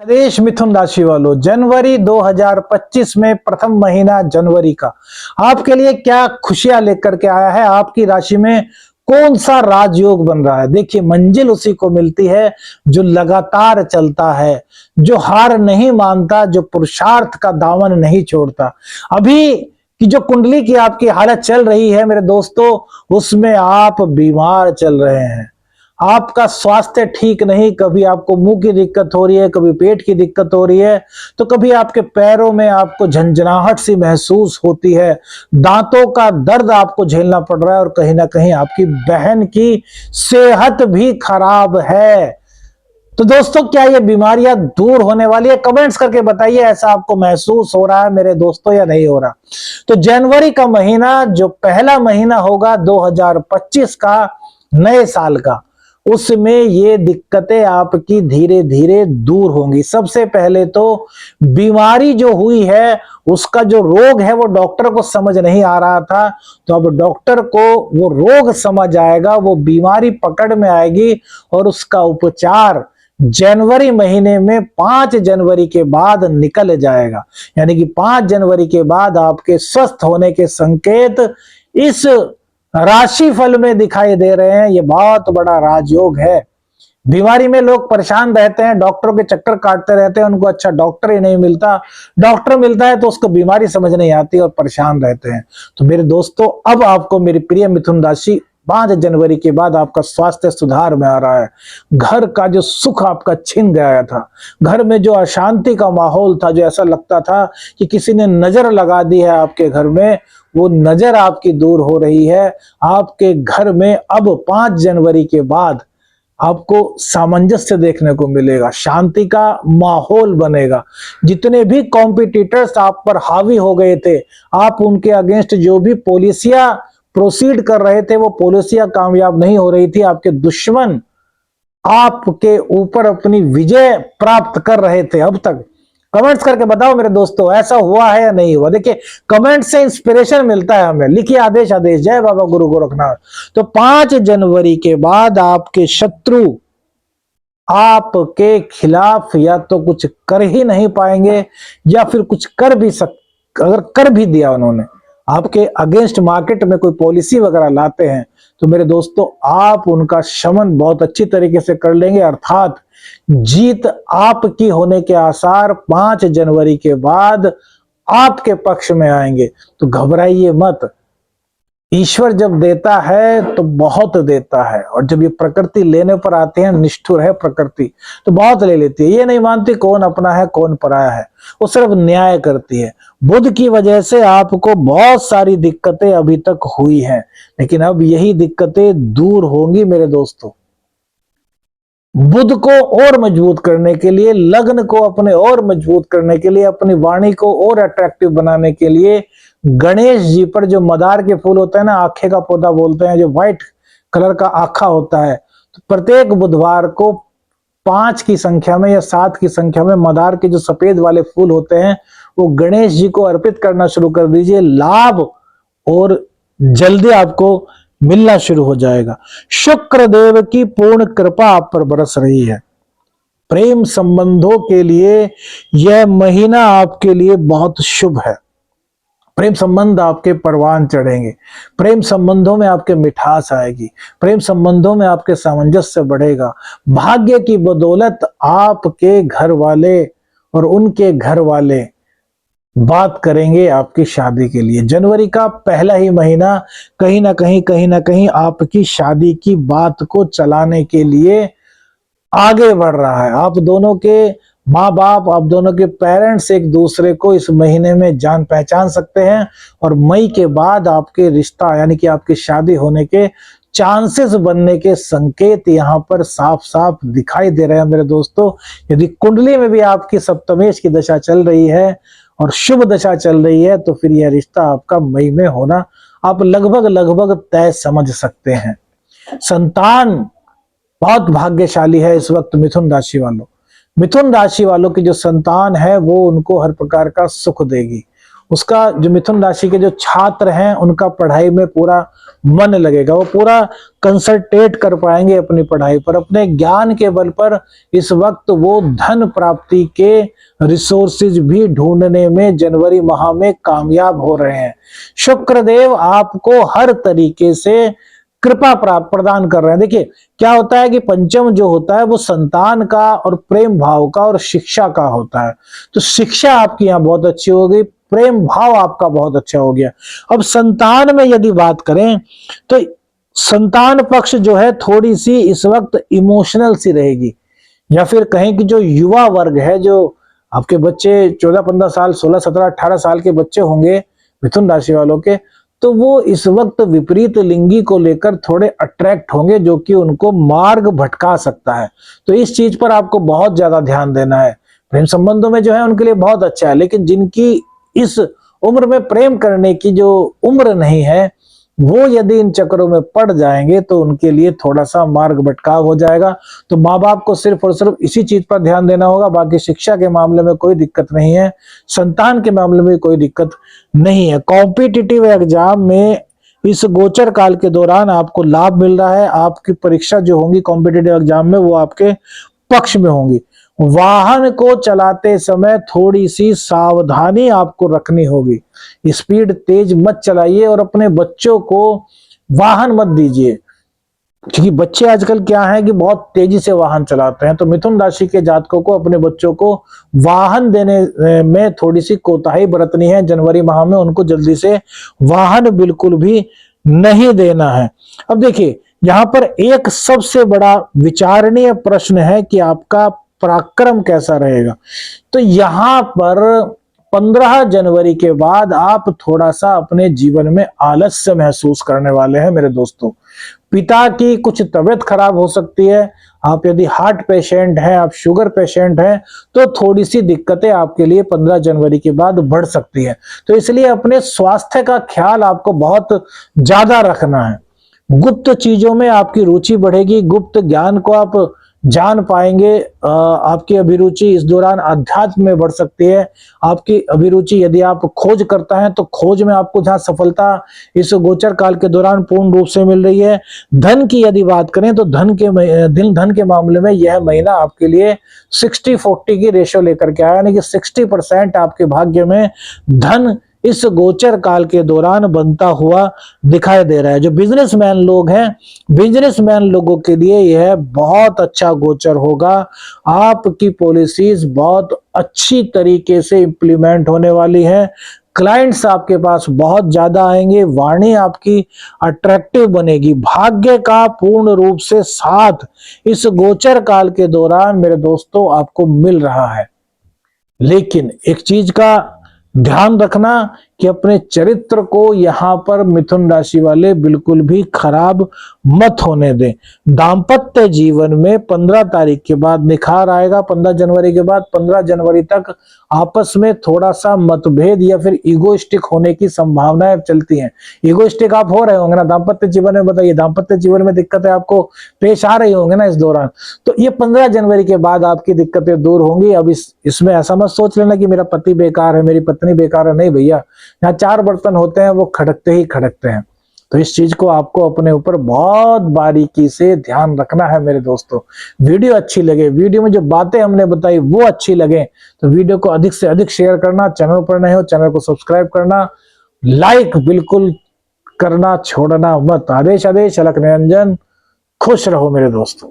प्रदेश मिथुन राशि वालों, जनवरी 2025 में प्रथम महीना जनवरी का आपके लिए क्या खुशियां लेकर के आया है। आपकी राशि में कौन सा राजयोग बन रहा है। देखिए, मंजिल उसी को मिलती है जो लगातार चलता है, जो हार नहीं मानता, जो पुरुषार्थ का दामन नहीं छोड़ता। अभी की जो कुंडली की आपकी हालत चल रही है मेरे दोस्तों, उसमें आप बीमार चल रहे हैं। आपका स्वास्थ्य ठीक नहीं, कभी आपको मुंह की दिक्कत हो रही है, कभी पेट की दिक्कत हो रही है, तो कभी आपके पैरों में आपको झंझनाहट सी महसूस होती है, दांतों का दर्द आपको झेलना पड़ रहा है और कहीं ना कहीं आपकी बहन की सेहत भी खराब है। तो दोस्तों, क्या ये बीमारियां दूर होने वाली है? कमेंट्स करके बताइए, ऐसा आपको महसूस हो रहा है मेरे दोस्तों या नहीं हो रहा। तो जनवरी का महीना जो पहला महीना होगा 2025 का, नए साल का, उसमें ये दिक्कतें आपकी धीरे धीरे दूर होंगी। सबसे पहले तो बीमारी जो हुई है, उसका जो रोग है वो डॉक्टर को समझ नहीं आ रहा था, तो अब डॉक्टर को वो रोग समझ आएगा, वो बीमारी पकड़ में आएगी और उसका उपचार जनवरी महीने में 5 जनवरी के बाद निकल जाएगा। यानी कि 5 जनवरी के बाद आपके स्वस्थ होने के संकेत इस राशि फल में दिखाई दे रहे हैं। ये बहुत बड़ा राजयोग है। बीमारी में लोग परेशान रहते हैं, डॉक्टरों के चक्कर काटते रहते हैं, उनको अच्छा डॉक्टर ही नहीं मिलता, डॉक्टर मिलता है तो उसको बीमारी समझ नहीं आती और परेशान रहते हैं। तो मेरे दोस्तों, अब आपको मेरी प्रिय मिथुन राशि 5 जनवरी के बाद आपका स्वास्थ्य सुधार में आ रहा है। घर का जो सुख आपका छिन गया था, घर में जो अशांति का माहौल था, जो ऐसा लगता था कि किसी ने नजर लगा दी है आपके घर में, वो नजर आपकी दूर हो रही है। आपके घर में अब 5 जनवरी के बाद आपको सामंजस्य देखने को मिलेगा, शांति का माहौल बनेगा। जितने भी कॉम्पिटिटर्स आप पर हावी हो गए थे, आप उनके अगेंस्ट जो भी पॉलिसियां प्रोसीड कर रहे थे, वो पॉलिसियां कामयाब नहीं हो रही थी। आपके दुश्मन आपके ऊपर अपनी विजय प्राप्त कर रहे थे अब तक। कमेंट्स करके बताओ मेरे दोस्तों, ऐसा हुआ है या नहीं हुआ। देखिए, कमेंट से इंस्पिरेशन मिलता है हमें। लिखिए आदेश आदेश, जय बाबा गुरु गोरखनाथ। तो 5 जनवरी के बाद आपके शत्रु आपके खिलाफ या तो कुछ कर ही नहीं पाएंगे, या फिर कुछ कर भी अगर कर भी दिया उन्होंने, आपके अगेंस्ट मार्केट में कोई पॉलिसी वगैरह लाते हैं, तो मेरे दोस्तों आप उनका शमन बहुत अच्छी तरीके से कर लेंगे। अर्थात जीत आपकी होने के आसार 5 जनवरी के बाद आपके पक्ष में आएंगे। तो घबराइए मत। ईश्वर जब देता है तो बहुत देता है, और जब ये प्रकृति लेने पर आते हैं, निष्ठुर है प्रकृति, तो बहुत ले लेती है। ये नहीं मानती कौन अपना है कौन पराया है, वो सिर्फ न्याय करती है। बुध की वजह से आपको बहुत सारी दिक्कतें अभी तक हुई हैं, लेकिन अब यही दिक्कतें दूर होंगी मेरे दोस्तों। बुध को और मजबूत करने के लिए, लग्न को अपने और मजबूत करने के लिए, अपनी वाणी को और अट्रैक्टिव बनाने के लिए, गणेश जी पर जो मदार के फूल होते हैं ना, आखे का पौधा बोलते हैं, जो व्हाइट कलर का आखा होता है, तो प्रत्येक बुधवार को 5 की संख्या में या 7 की संख्या में मदार के जो सफेद वाले फूल होते हैं, वो गणेश जी को अर्पित करना शुरू कर दीजिए। लाभ और जल्दी आपको मिलना शुरू हो जाएगा। शुक्र देव की पूर्ण कृपा आप पर बरस रही है। प्रेम संबंधों के लिए यह महीना आपके लिए बहुत शुभ है। प्रेम संबंध आपके परवान चढ़ेंगे, प्रेम संबंधों में आपके मिठास आएगी, प्रेम संबंधों में आपके सामंजस्य बढ़ेगा। भाग्य की बदौलत आपके घर वाले और उनके घर वाले बात करेंगे आपकी शादी के लिए। जनवरी का पहला ही महीना कहीं ना कहीं आपकी शादी की बात को चलाने के लिए आगे बढ़ रहा है। आप दोनों के माँ बाप, आप दोनों के पेरेंट्स एक दूसरे को इस महीने में जान पहचान सकते हैं, और मई के बाद आपके रिश्ता यानी कि आपकी शादी होने के चांसेस बनने के संकेत यहाँ पर साफ साफ दिखाई दे रहे हैं मेरे दोस्तों। यदि कुंडली में भी आपकी सप्तमेश की दशा चल रही है और शुभ दशा चल रही है, तो फिर यह रिश्ता आपका मई में होना आप लगभग तय समझ सकते हैं। संतान बहुत भाग्यशाली है इस वक्त मिथुन राशि वालों। मिथुन राशि वालों की जो संतान है वो उनको हर प्रकार का सुख देगी, उसका जो मिथुन राशि के जो छात्र हैं उनका पढ़ाई में पूरा मन लगेगा, वो पूरा कंसंट्रेट कर पाएंगे अपनी पढ़ाई पर, अपने ज्ञान के बल पर इस वक्त वो धन प्राप्ति के रिसोर्सेज भी ढूंढने में जनवरी माह में कामयाब हो रहे हैं। शुक्रदेव आपको हर तरीके से कृपा प्राप्त प्रदान कर रहे हैं। देखिए क्या होता है कि पंचम जो होता है वो संतान का और प्रेम भाव का और शिक्षा का होता है, तो शिक्षा आपकी यहाँ बहुत अच्छी हो गई, प्रेम भाव आपका बहुत अच्छा हो गया। अब संतान में यदि बात करें तो संतान पक्ष जो है थोड़ी सी इस वक्त इमोशनल सी रहेगी, या फिर कहें कि जो युवा वर्ग है, जो आपके बच्चे 14-15 साल 16-17-18 साल के बच्चे होंगे मिथुन राशि वालों के, तो वो इस वक्त विपरीत लिंगी को लेकर थोड़े अट्रैक्ट होंगे, जो कि उनको मार्ग भटका सकता है। तो इस चीज पर आपको बहुत ज्यादा ध्यान देना है। प्रेम संबंधों में जो है उनके लिए बहुत अच्छा है, लेकिन जिनकी इस उम्र में प्रेम करने की जो उम्र नहीं है, वो यदि इन चक्करों में पड़ जाएंगे तो उनके लिए थोड़ा सा मार्ग भटकाव हो जाएगा। तो माँ बाप को सिर्फ और सिर्फ इसी चीज पर ध्यान देना होगा। बाकी शिक्षा के मामले में कोई दिक्कत नहीं है, संतान के मामले में कोई दिक्कत नहीं है। कॉम्पिटिटिव एग्जाम में इस गोचर काल के दौरान आपको लाभ मिल रहा है। आपकी परीक्षा जो होंगी कॉम्पिटिटिव एग्जाम में वो आपके पक्ष में होंगी। वाहन को चलाते समय थोड़ी सी सावधानी आपको रखनी होगी, स्पीड तेज मत चलाइए और अपने बच्चों को वाहन मत दीजिए, क्योंकि बच्चे आजकल क्या है कि बहुत तेजी से वाहन चलाते हैं। तो मिथुन राशि के जातकों को अपने बच्चों को वाहन देने में थोड़ी सी कोताही बरतनी है। जनवरी माह में उनको जल्दी से वाहन बिल्कुल भी नहीं देना है। अब देखिए यहाँ पर एक सबसे बड़ा विचारणीय प्रश्न है कि आपका पराक्रम कैसा रहेगा। तो यहां पर 15 जनवरी के बाद आप थोड़ा सा अपने जीवन में आलस्य महसूस करने वाले हैं मेरे दोस्तों। पिता की कुछ तबीयत खराब हो सकती है। आप यदि हार्ट पेशेंट हैं, आप शुगर पेशेंट हैं, तो थोड़ी सी दिक्कतें आपके लिए 15 जनवरी के बाद बढ़ सकती है। तो इसलिए अपने स्वास्थ्य का ख्याल आपको बहुत ज्यादा रखना है। गुप्त चीजों में आपकी रुचि बढ़ेगी, गुप्त ज्ञान को आप जान पाएंगे। आपकी अभिरुचि इस दौरान अध्यात्म में बढ़ सकती है। आपकी अभिरुचि यदि आप खोज करता है तो खोज में आपको जहां सफलता इस गोचर काल के दौरान पूर्ण रूप से मिल रही है। धन की यदि बात करें तो धन के मामले में यह महीना आपके लिए 60-40 की रेशो लेकर के आया, यानी कि 60% आपके भाग्य में धन इस गोचर काल के दौरान बनता हुआ दिखाई दे रहा है। जो बिजनेसमैन लोग हैं, बिजनेसमैन लोगों के लिए यह बहुत अच्छा गोचर होगा। आपकी पॉलिसीज बहुत अच्छी तरीके से इंप्लीमेंट होने वाली है। क्लाइंट्स आपके पास बहुत ज्यादा आएंगे, वाणी आपकी अट्रैक्टिव बनेगी। भाग्य का पूर्ण रूप से साथ इस गोचर काल के दौरान मेरे दोस्तों आपको मिल रहा है। लेकिन एक चीज का ध्यान रखना कि अपने चरित्र को यहां पर मिथुन राशि वाले बिल्कुल भी खराब मत होने दें। दाम्पत्य जीवन में 15 तारीख के बाद निखार आएगा। 15 जनवरी के बाद 15 जनवरी तक आपस में थोड़ा सा मतभेद या फिर ईगोइस्टिक होने की संभावनाएं चलती हैं। ईगोइस्टिक आप हो रहे होंगे ना दाम्पत्य जीवन में, बताइए दाम्पत्य जीवन में दिक्कतें आपको पेश आ रही होंगे ना इस दौरान, तो ये 15 जनवरी के बाद आपकी दिक्कतें दूर होंगी। अब इसमें ऐसा मत सोच लेना कि मेरा पति बेकार है, मेरी पत्नी बेकार है, नहीं भैया, यहाँ 4 बर्तन होते हैं वो खड़कते ही खड़कते हैं। तो इस चीज को आपको अपने ऊपर बहुत बारीकी से ध्यान रखना है मेरे दोस्तों। वीडियो अच्छी लगे, वीडियो में जो बातें हमने बताई वो अच्छी लगे तो वीडियो को अधिक से अधिक शेयर करना, चैनल पर नए हो चैनल को सब्सक्राइब करना, लाइक बिल्कुल करना छोड़ना मत। आदेश आदेश अलख निरंजन, खुश रहो मेरे दोस्तों।